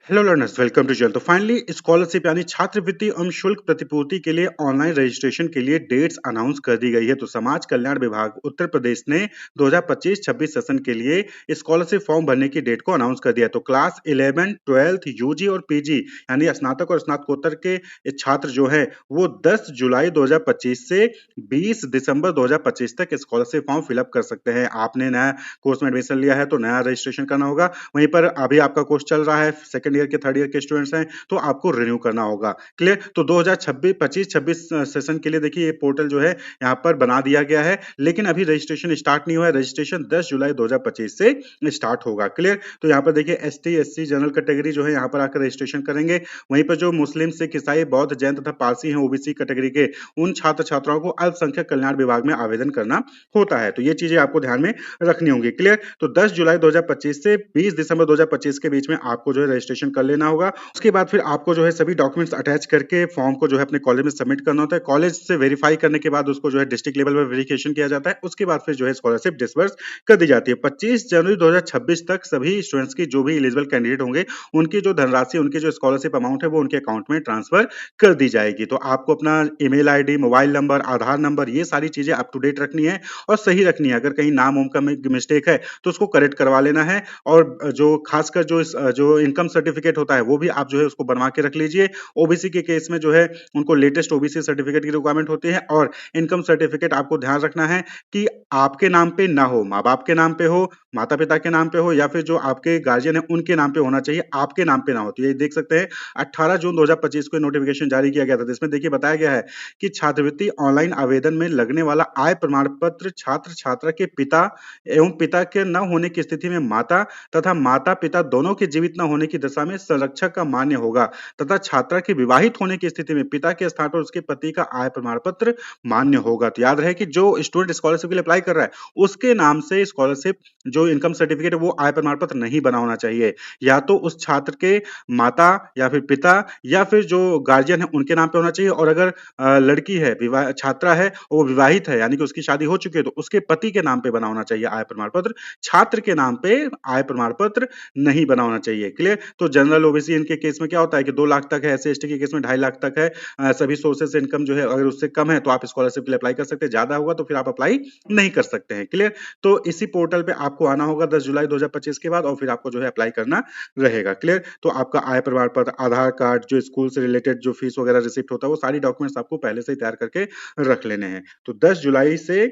Hello learners, welcome to जेल। तो finally scholarship यानी छात्रवृत्ति एवं शुल्क प्रतिपूर्ति के लिए ऑनलाइन रजिस्ट्रेशन के लिए डेट्स अनाउंस कर दी गई है। तो समाज कल्याण विभाग उत्तर प्रदेश ने 2025-26 सेशन के लिए स्कॉलरशिप फॉर्म भरने की डेट को अनाउंस कर दिया है। तो क्लास 11, 12th, यूजी और पीजी यानी स्नातक और स्नातकोत्तर के छात्र जो है वो 10 जुलाई 2025 से 20 दिसंबर 2025 तक स्कॉलरशिप फॉर्म फिलअप कर सकते हैं। आपने नया कोर्स में एडमिशन लिया है तो नया रजिस्ट्रेशन करना होगा। वहीं पर अभी आपका कोर्स चल रहा है, सेकंड ईयर के थर्ड ईयर के स्टूडेंट्स हैं, तो आपको रिन्यू करना होगा। क्लियर? तो 2026 25-26 सेशन के लिए देखिए ये पोर्टल जो है यहाँ पर बना दिया गया है, लेकिन अभी रजिस्ट्रेशन स्टार्ट नहीं हुआ है। रजिस्ट्रेशन 10 जुलाई 2025 से स्टार्ट होगा। क्लियर? तो यहाँ पर देखिए एसटी एससी जनरल कैटेगरी जो है यहाँ पर आकर रजिस्ट्रेशन करेंगे। वहीं पर जो मुस्लिम सिख ईसाई बौद्ध जैन तथा पारसी हैं ओबीसी कैटेगरी के, उन छात्र छात्राओं को अल्पसंख्यक कल्याण विभाग में आवेदन करना होता है। तो ये चीजें आपको ध्यान में रखनी होंगी। क्लियर? तो 10 जुलाई 2025 से 20 दिसंबर 2025 के बीच में आपको जो है रजिस्ट्रेशन कर लेना होगा। उसके बाद फिर आपको जो है सभी डॉक्यूमेंट्स अटैच करके फॉर्म को जो है अपने कॉलेज में सबमिट करना होता है। कॉलेज से वेरीफाई करने के बाद उसको जो है डिस्ट्रिक्ट लेवल पर वेरिफिकेशन किया जाता है। उसके बाद फिर जो है स्कॉलरशिप डिसबर्स कर दी जाती है। 25 जनवरी 2026 तक सभी स्टूडेंट्स की जो भी एलिजिबल कैंडिडेट होंगे उनकी जो धनराशि, उनकी जो स्कॉलरशिप अमाउंट है वो उनके अकाउंट में ट्रांसफर कर दी जाएगी। तो आपको अपना ईमेल आईडी, मोबाइल नंबर, आधार नंबर, ये सारी चीजें अप टू डेट रखनी है और सही रखनी है। अगर कहीं नाम उम का मिस्टेक है तो उसको करेक्ट करवा लेना है। और जो खासकर जो इनकम सर्टिफिकेट होता है वो भी आप जो है उसको बनवा के रख लीजिए। ओबीसी के केस में जो है उनको लेटेस्ट ओबीसी सर्टिफिकेट की रिक्वायरमेंट होती है। और इनकम सर्टिफिकेट आपको ध्यान रखना है कि आपके नाम पे ना हो, माँ बाप के नाम पे हो, माता पिता के नाम पे हो, या फिर जो आपके गार्जियन है उनके नाम पे होना चाहिए, आपके नाम पे ना हो। तो ये देख सकते हैं 18 जून 2025 को नोटिफिकेशन जारी किया गया था, जिसमें देखिए बताया गया है कि छात्रवृत्ति ऑनलाइन आवेदन में लगने वाला आय प्रमाण पत्र छात्र छात्रा के पिता एवं पिता के न होने की स्थिति में माता तथा माता पिता दोनों के जीवित न होने की दशा में संरक्षक का मान्य होगा, तथा छात्रा के विवाहित होने की स्थिति में पिता के स्थान पर उसके पति का आय प्रमाण पत्र मान्य होगा। तो याद रहे कि जो स्टूडेंट स्कॉलरशिप के लिए अप्लाई कर रहा है उसके नाम से स्कॉलरशिप जो इनकम सर्टिफिकेट है वो आय प्रमाण पत्र नहीं बना होना चाहिए। या तो उस छात्र के माता या फिर पिता या फिर जो गार्जियन है उनके नाम पे होना चाहिए। और अगर लड़की है, विवाह छात्रा है, वो विवाहित है यानी कि उसकी शादी हो चुकी है, तो उसके पति के नाम पे बना होना चाहिए आय प्रमाण पत्र। छात्र के नाम पे आय प्रमाण पत्र नहीं बना होना चाहिए। क्लियर? तो जनरल ओबीसी इनके केस में क्या होता है कि 2 लाख तक है, एससी एसटी के केस में 2.5 लाख तक है। सभी सोर्सेस से इनकम जो है अगर उससे कम है तो आप स्कॉलरशिप के लिए अप्लाई कर सकते हैं, ज्यादा होगा तो फिर आप अप्लाई नहीं कर सकते हैं। क्लियर? तो इसी पोर्टल पे आपको आना होगा 10 जुलाई 2025 के बाद और फिर आपको जो है अप्लाई करना रहेगा। क्लियर? तो आपका आय प्रमाण पत्र, आधार कार्ड, जो स्कूल से रिलेटेड जो फीस वगैरह रिसिप्ट होता है वो सारी डॉक्यूमेंट्स आपको पहले से ही तैयार करके रख लेने हैं। तो 10 जुलाई से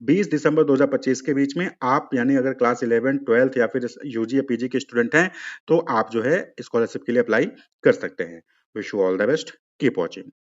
20 दिसंबर 2025 के बीच में आप यानी अगर क्लास 11, 12th या फिर यूजी या पीजी के स्टूडेंट हैं तो आप जो है स्कॉलरशिप के लिए अप्लाई कर सकते हैं। Wish you all the best, keep watching.